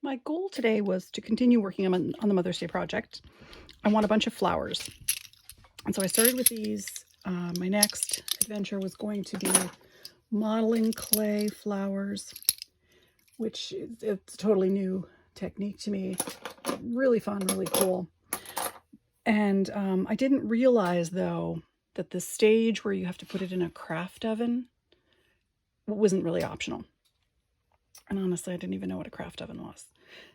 My goal today was to continue working on the Mother's Day project. I want a bunch of flowers. And so I started with these. My next adventure was going to be modeling clay flowers, which it's a totally new technique to me. Really fun, really cool. And I didn't realize, though, that the stage where you have to put it in a craft oven wasn't really optional. And honestly, I didn't even know what a craft oven was.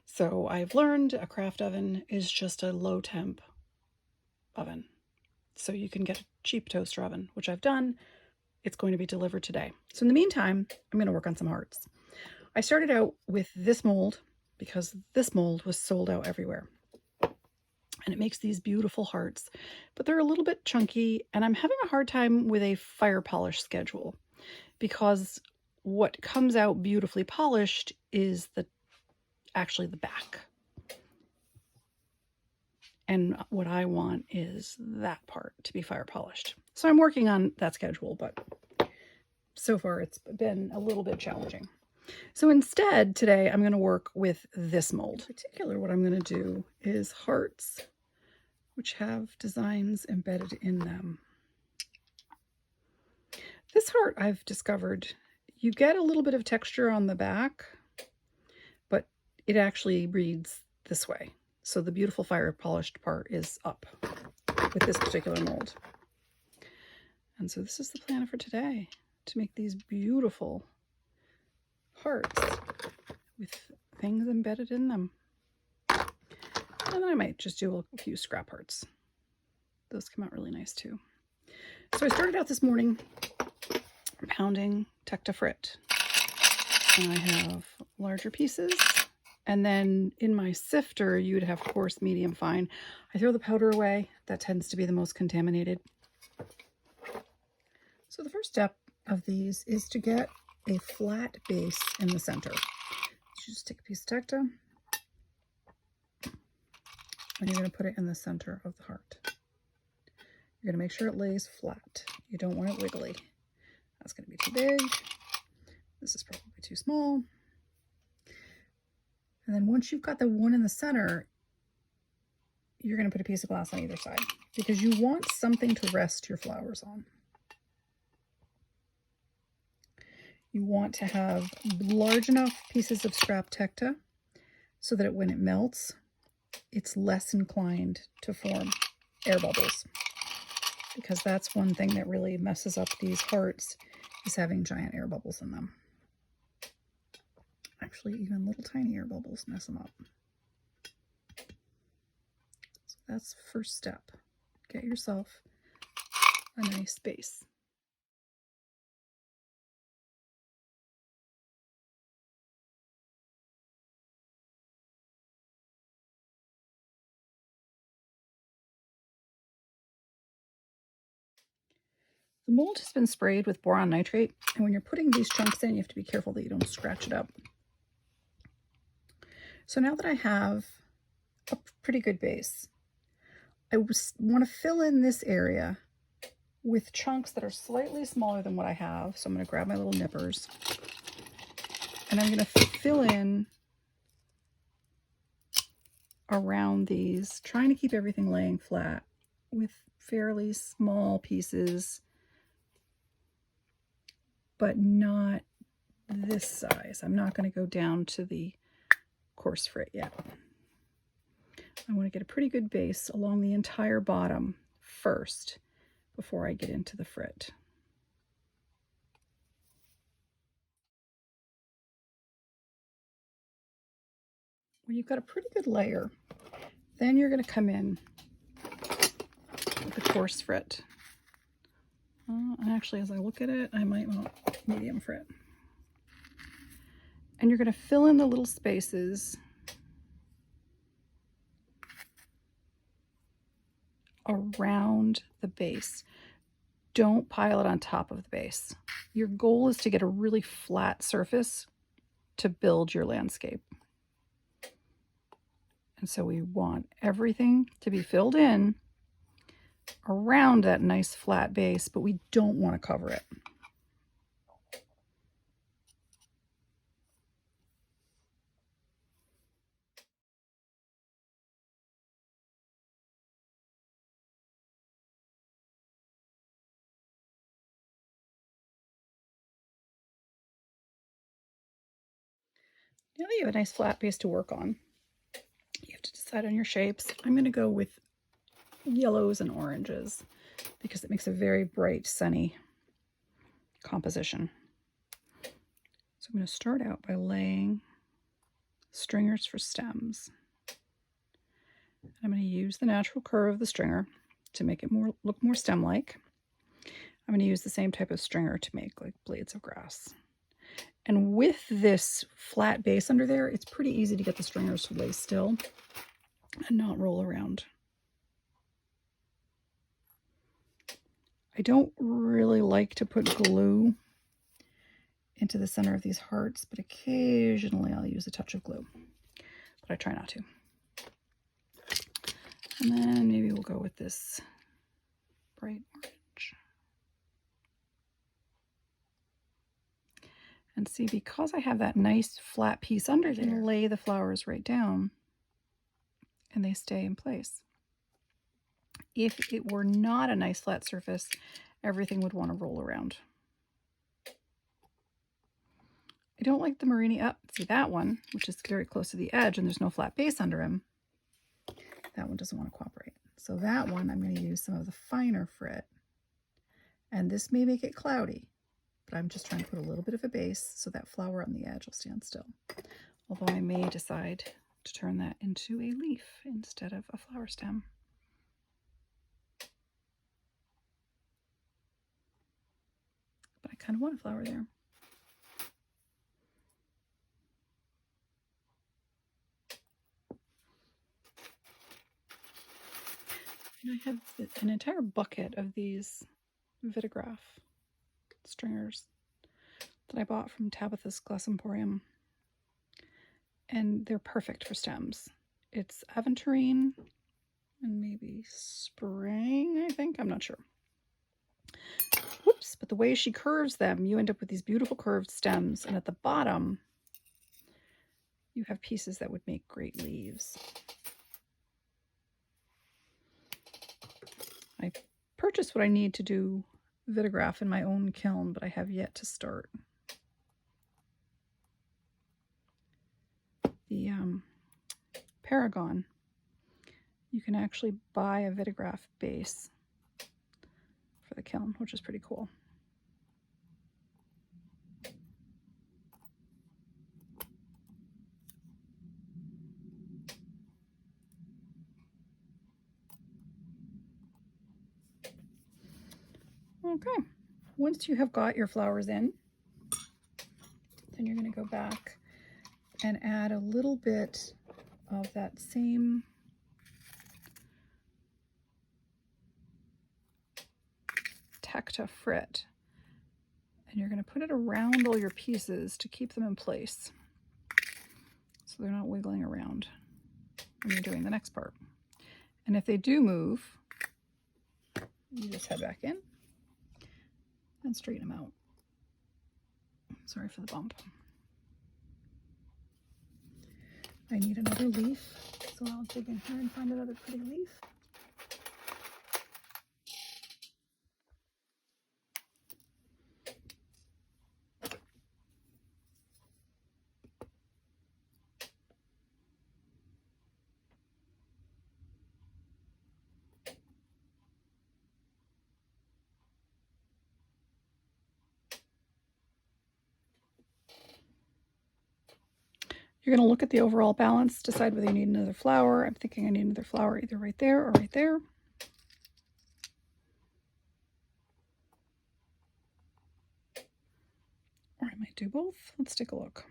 So I've learned a craft oven is just a low temp oven. So you can get a cheap toaster oven, which I've done. It's going to be delivered today. So in the meantime, I'm going to work on some hearts. I started out with this mold because this mold was sold out everywhere. And it makes these beautiful hearts, but they're a little bit chunky, and I'm having a hard time with a fire polish schedule because what comes out beautifully polished is actually the back. And what I want is that part to be fire polished. So I'm working on that schedule, but so far it's been a little bit challenging. So instead, today I'm going to work with this mold. In particular, what I'm going to do is hearts, which have designs embedded in them. This heart, I've discovered, you get a little bit of texture on the back, but it actually reads this way. So the beautiful fire polished part is up with this particular mold. And so this is the plan for today, to make these beautiful hearts with things embedded in them. And then I might just do a few scrap hearts. Those come out really nice too. So I started out this morning pounding tecta frit. And I have larger pieces. And then in my sifter, you'd have coarse, medium, fine. I throw the powder away. That tends to be the most contaminated. So the first step of these is to get a flat base in the center. So just take a piece of tecta, and you're going to put it in the center of the heart. You're going to make sure it lays flat. You don't want it wiggly. That's going to be too big. This is probably too small. And then once you've got the one in the center, you're going to put a piece of glass on either side because you want something to rest your flowers on. You want to have large enough pieces of scrap tecta so that when it melts, it's less inclined to form air bubbles, because that's one thing that really messes up these hearts, is having giant air bubbles in them. Actually, even little tiny air bubbles mess them up. So that's the first step. Get yourself a nice base. The mold has been sprayed with boron nitrate, and when you're putting these chunks in, you have to be careful that you don't scratch it up. So now that I have a pretty good base, I want to fill in this area with chunks that are slightly smaller than what I have. So I'm going to grab my little nippers, and I'm going to fill in around these, trying to keep everything laying flat with fairly small pieces, but not this size. I'm not going to go down to the coarse frit yet. I want to get a pretty good base along the entire bottom first before I get into the frit. When you've got a pretty good layer, then you're going to come in with the coarse frit. And actually, as I look at it, I might want medium frit. And you're going to fill in the little spaces around the base. Don't pile it on top of the base. Your goal is to get a really flat surface to build your landscape. And so we want everything to be filled in around that nice flat base, but we don't want to cover it. Now that you have a nice flat base to work on, you have to decide on your shapes. I'm going to go with yellows and oranges because it makes a very bright, sunny composition. So I'm going to start out by laying stringers for stems. I'm going to use the natural curve of the stringer to make it look more stem-like. I'm going to use the same type of stringer to make like blades of grass. And with this flat base under there, it's pretty easy to get the stringers to lay still and not roll around. I don't really like to put glue into the center of these hearts, but occasionally I'll use a touch of glue, but I try not to. And then maybe we'll go with this bright orange. And see, because I have that nice flat piece under there, I can lay the flowers right down and they stay in place. If it were not a nice flat surface, everything would want to roll around. I don't like the Marini up. See that one, which is very close to the edge and there's no flat base under him. That one doesn't want to cooperate. So that one, I'm going to use some of the finer frit. And this may make it cloudy, but I'm just trying to put a little bit of a base so that flower on the edge will stand still. Although I may decide to turn that into a leaf instead of a flower stem. But I kind of want a flower there. And I have an entire bucket of these Vitagraph stringers that I bought from Tabitha's Glass Emporium. And they're perfect for stems. It's aventurine and maybe spring, I think. I'm not sure. Whoops, but the way she curves them, you end up with these beautiful curved stems. And at the bottom, you have pieces that would make great leaves. I purchased what I need to do Vitagraph in my own kiln, but I have yet to start. The Paragon, you can actually buy a Vitagraph base for the kiln, which is pretty cool. Okay, once you have got your flowers in, then you're going to go back and add a little bit of that same Tecta frit. And you're going to put it around all your pieces to keep them in place so they're not wiggling around when you're doing the next part. And if they do move, you just head back in and straighten them out. Sorry for the bump. I need another leaf, so I'll dig in here and find another pretty leaf. You're going to look at the overall balance, decide whether you need another flower. I'm thinking I need another flower either right there or right there. Or I might do both. Let's take a look.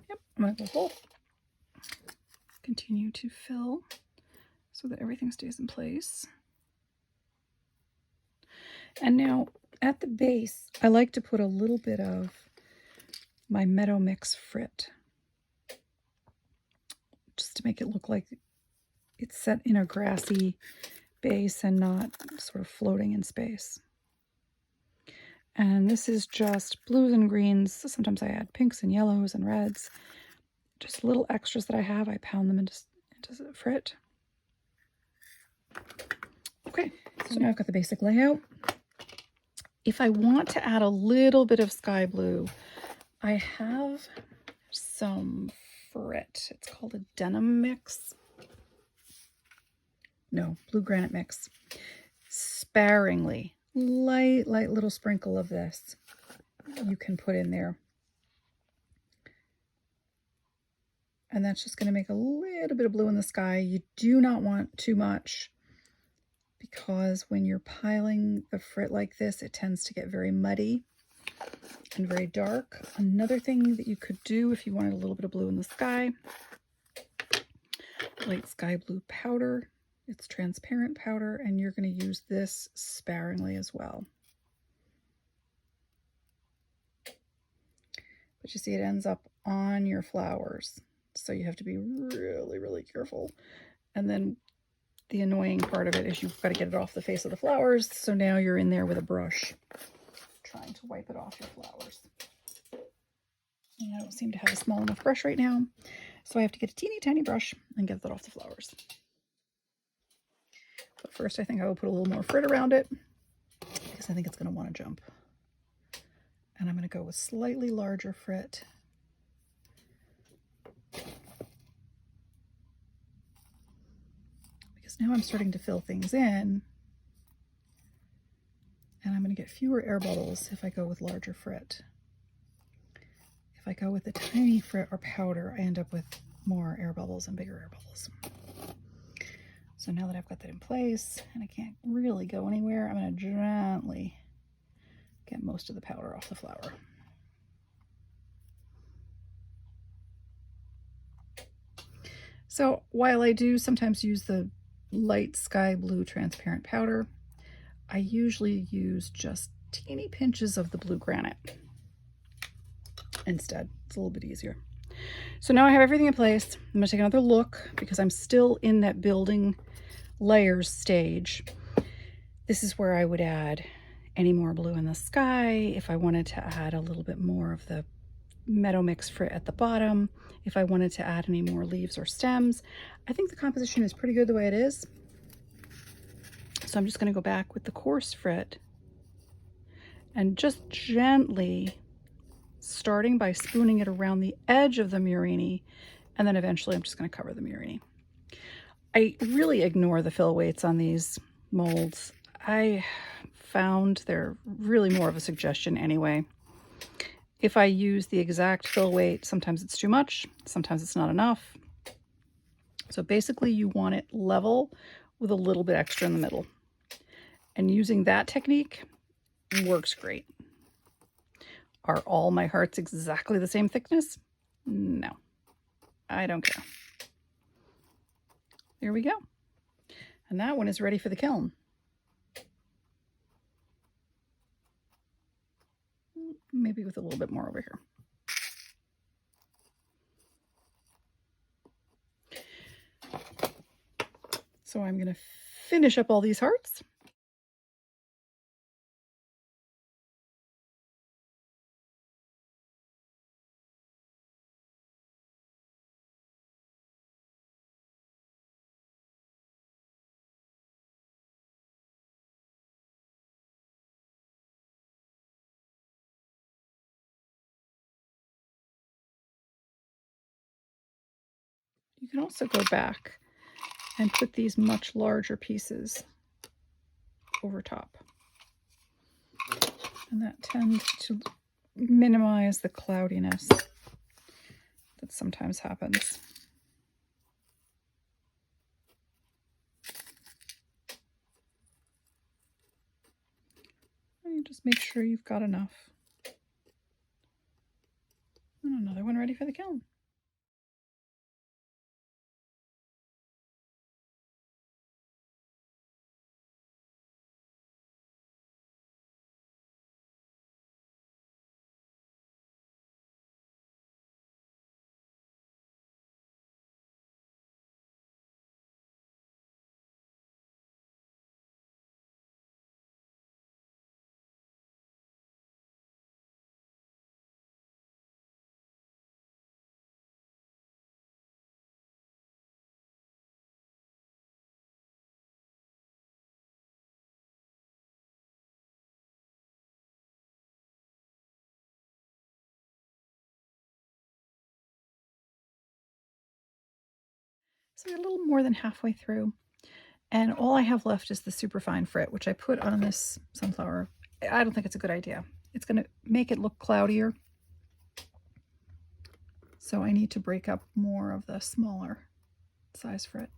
Yep, I'm going to go both. Continue to fill so that everything stays in place. And now at the base, I like to put a little bit of my Meadow Mix frit, just to make it look like it's set in a grassy base and not sort of floating in space. And this is just blues and greens. Sometimes I add pinks and yellows and reds. Just little extras that I have, I pound them into frit. Okay, so now I've got the basic layout. If I want to add a little bit of sky blue, I have some frit. It's called a denim mix. No, blue granite mix. Sparingly, light little sprinkle of this you can put in there. And that's just going to make a little bit of blue in the sky. You do not want too much, because when you're piling the frit like this, it tends to get very muddy and very dark. Another thing that you could do if you wanted a little bit of blue in the sky, light sky blue powder. It's transparent powder, and you're going to use this sparingly as well. But you see, it ends up on your flowers, so you have to be really careful. And then the annoying part of it is you've got to get it off the face of the flowers, so now you're in there with a brush trying to wipe it off your flowers. And I don't seem to have a small enough brush right now, so I have to get a teeny tiny brush and get that off the flowers. But first, I think I will put a little more frit around it, because I think it's going to want to jump. And I'm going to go with slightly larger frit. Because now I'm starting to fill things in, and I'm going to get fewer air bubbles if I go with larger frit. If I go with the tiny frit or powder, I end up with more air bubbles and bigger air bubbles. So now that I've got that in place and I can't really go anywhere, I'm going to gently get most of the powder off the flower. So while I do sometimes use the light sky blue transparent powder, I usually use just teeny pinches of the blue granite instead. It's a little bit easier. So now I have everything in place. I'm going to take another look, because I'm still in that building layers stage. This is where I would add any more blue in the sky if I wanted to add a little bit more of the meadow mix frit at the bottom, if I wanted to add any more leaves or stems. I think the composition is pretty good the way it is. So I'm just going to go back with the coarse frit and just gently, starting by spooning it around the edge of the Murini, and then eventually I'm just going to cover the Murini. I really ignore the fill weights on these molds. I found they're really more of a suggestion anyway. If I use the exact fill weight, sometimes it's too much, sometimes it's not enough. So basically you want it level with a little bit extra in the middle. And using that technique works great. Are all my hearts exactly the same thickness? No, I don't care. There we go. And that one is ready for the kiln. Maybe with a little bit more over here. So I'm going to finish up all these hearts. You can also go back and put these much larger pieces over top. And that tends to minimize the cloudiness that sometimes happens. And you just make sure you've got enough. And another one ready for the kiln. So we're a little more than halfway through. And all I have left is the superfine frit, which I put on this sunflower. I don't think it's a good idea. It's going to make it look cloudier. So I need to break up more of the smaller size frit.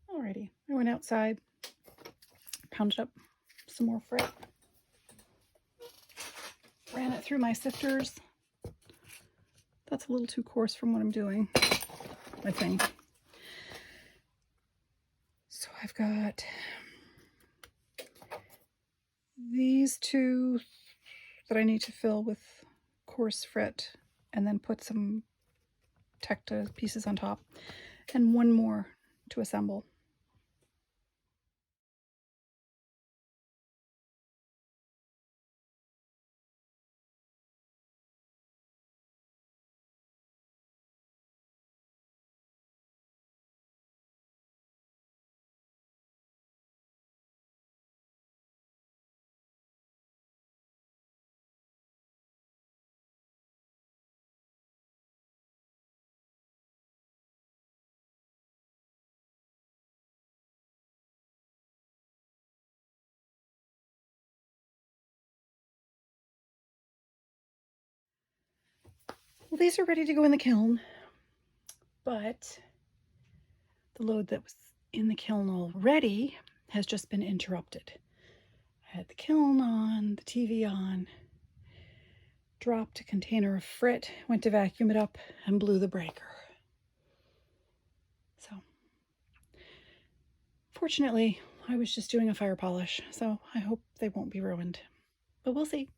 Alrighty, I went outside, pounded up some more frit, ran it through my sifters. That's a little too coarse from what I'm doing, I think. So I've got these two that I need to fill with coarse frit and then put some tecta pieces on top, and one more to assemble. Well, these are ready to go in the kiln, but the load that was in the kiln already has just been interrupted. I had the kiln on, the TV on, dropped a container of frit, went to vacuum it up, and blew the breaker. So, fortunately, I was just doing a fire polish, so I hope they won't be ruined. But we'll see.